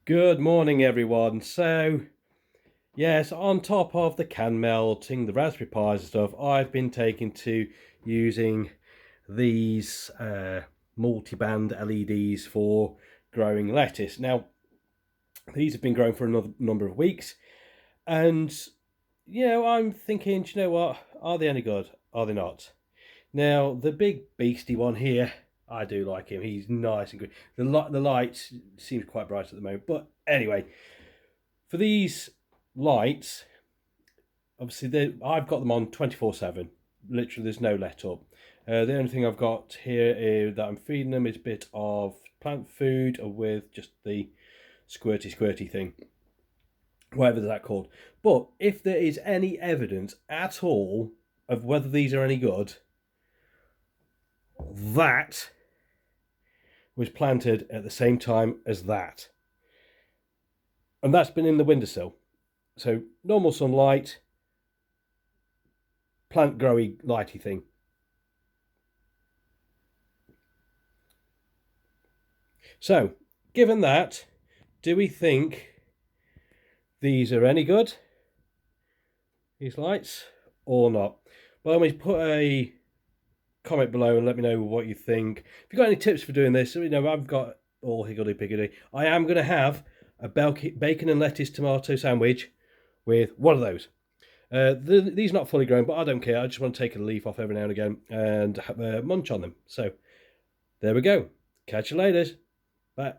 Good morning, everyone. So, yes, on top of the can melting, the Raspberry Pis and stuff, I've been taking to using these multi-band LEDs for growing lettuce. Now, these have been growing for a number of weeks, and I'm thinking, do you know what? Are they any good? Are they not? Now, the big beastie one here, I do like him. He's nice and good. The light seems quite bright at the moment, but anyway. For these lights, obviously I've got them on 24/7. Literally, there's no let up. The only thing I've got here is that I'm feeding them is a bit of plant food with just the squirty thing, whatever that's called. But if there is any evidence at all of whether these are any good, that was planted at the same time as that. And that's been in the windowsill. So normal sunlight, plant growy lighty thing. So, given that, do we think these are any good, these lights, or not? By all means, put a comment below and let me know what you think. If you've got any tips for doing this, I've got all higgledy-piggledy. I am going to have a bacon and lettuce tomato sandwich with one of those. These are not fully grown, but I don't care. I just want to take a leaf off every now and again and have a munch on them. So, there we go. Catch you later. Bye.